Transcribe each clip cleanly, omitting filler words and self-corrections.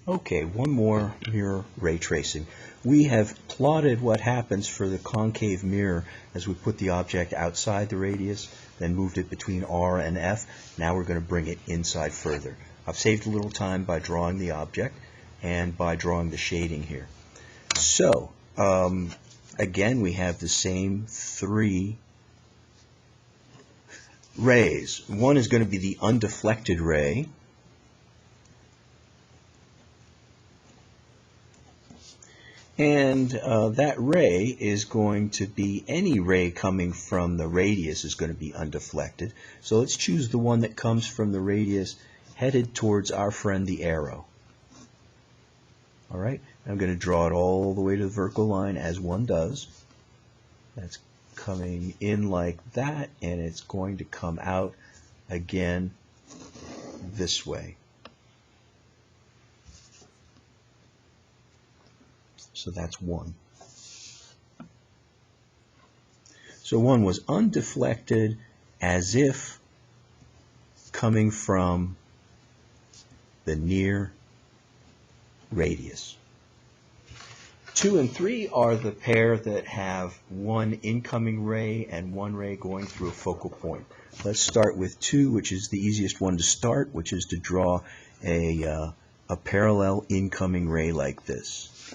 Okay, one more mirror ray tracing. We have plotted what happens for the concave mirror as we put the object outside the radius, then moved it between R and F. Now we're going to bring it inside further. I've saved a little time by drawing the object and by drawing the shading here. So, again, we have the same three rays. One is going to be the undeflected ray. And that ray is going to be, any ray coming from the radius is going to be undeflected. So let's choose the one that comes from the radius headed towards our friend the arrow. All right, I'm going to draw it all the way to the vertical line as one does. That's coming in like that, and it's going to come out again this way. So that's one. So one was undeflected as if coming from the near radius. 2 and 3 are the pair that have one incoming ray and one ray going through a focal point. Let's start with 2, which is the easiest one to start, which is to draw a parallel incoming ray like this.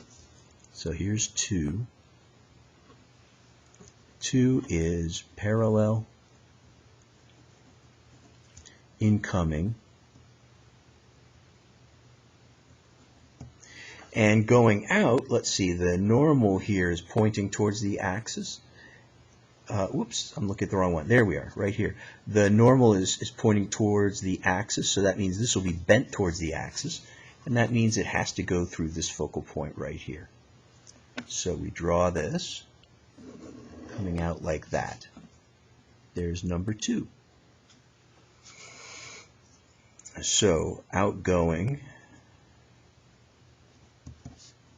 So here's 2. 2 is parallel incoming. And going out, let's see, the normal here is pointing towards the axis. Whoops, I'm looking at the wrong one. There we are, right here. The normal is pointing towards the axis, so that means this will be bent towards the axis. And that means it has to go through this focal point right here. So we draw this coming out like that. There's number 2. So outgoing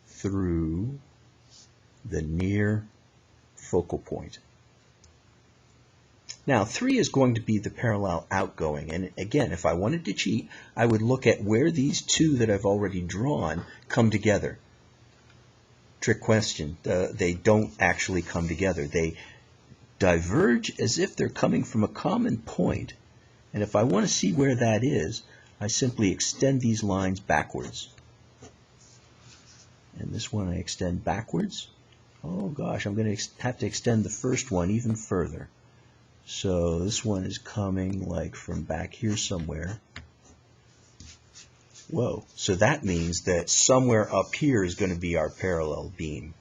through the near focal point. Now 3 is going to be the parallel outgoing, and again, if I wanted to cheat, I would look at where these 2 that I've already drawn come together. Trick question. They don't actually come together. They diverge as if they're coming from a common point, and if I want to see where that is, I simply extend these lines backwards. And this one I extend backwards. Oh gosh, I'm going to have to extend the first one even further. So this one is coming like from back here somewhere. Whoa, so that means that somewhere up here is going to be our parallel beam.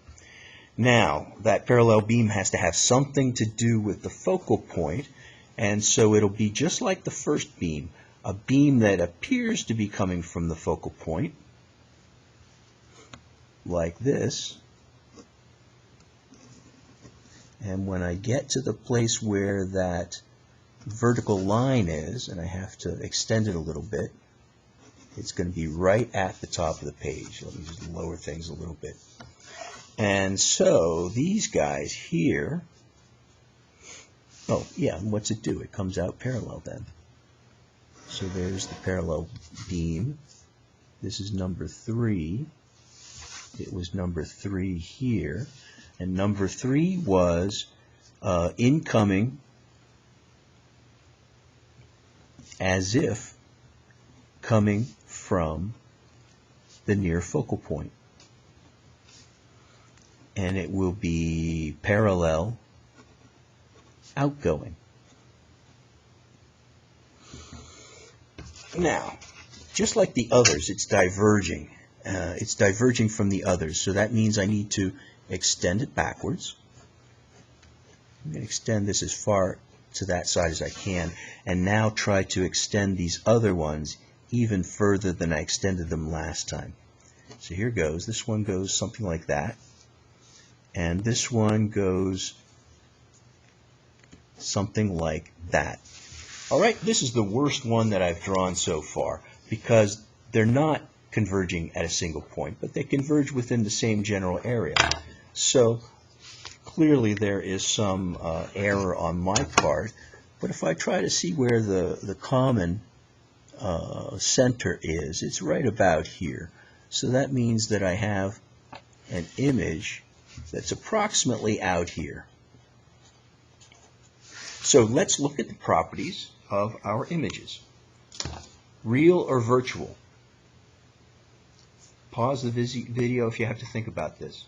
Now, that parallel beam has to have something to do with the focal point, and so it'll be just like the first beam, a beam that appears to be coming from the focal point, like this. And when I get to the place where that vertical line is, and I have to extend it a little bit, it's going to be right at the top of the page. Let me just lower things a little bit. And so these guys here, oh yeah, what's it do? It comes out parallel then. So there's the parallel beam. This is number 3. It was number 3 here. And number 3 was incoming as if coming from the near focal point. And it will be parallel outgoing. Now, just like the others, it's diverging. It's diverging from the others, so that means I need to extend it backwards. I'm going to extend this as far to that side as I can, and now try to extend these other ones even further than I extended them last time. So here goes. This one goes something like that, and this one goes something like that. All right, this is the worst one that I've drawn so far because they're not converging at a single point, but they converge within the same general area. So clearly there is some error on my part, but if I try to see where the common center is, it's right about here. So that means that I have an image that's approximately out here. So let's look at the properties of our images. Real or virtual? Pause the video if you have to think about this.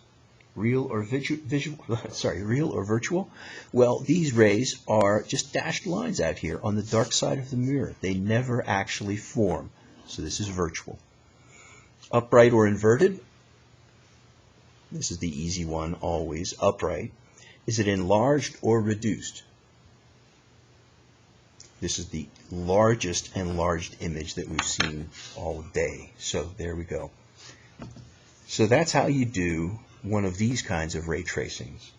Real or real or virtual? Well, these rays are just dashed lines out here on the dark side of the mirror. They never actually form. So this is virtual. Upright or inverted? This is the easy one, always. Upright. Is it enlarged or reduced? This is the largest enlarged image that we've seen all day. So there we go. So that's how you do one of these kinds of ray tracings.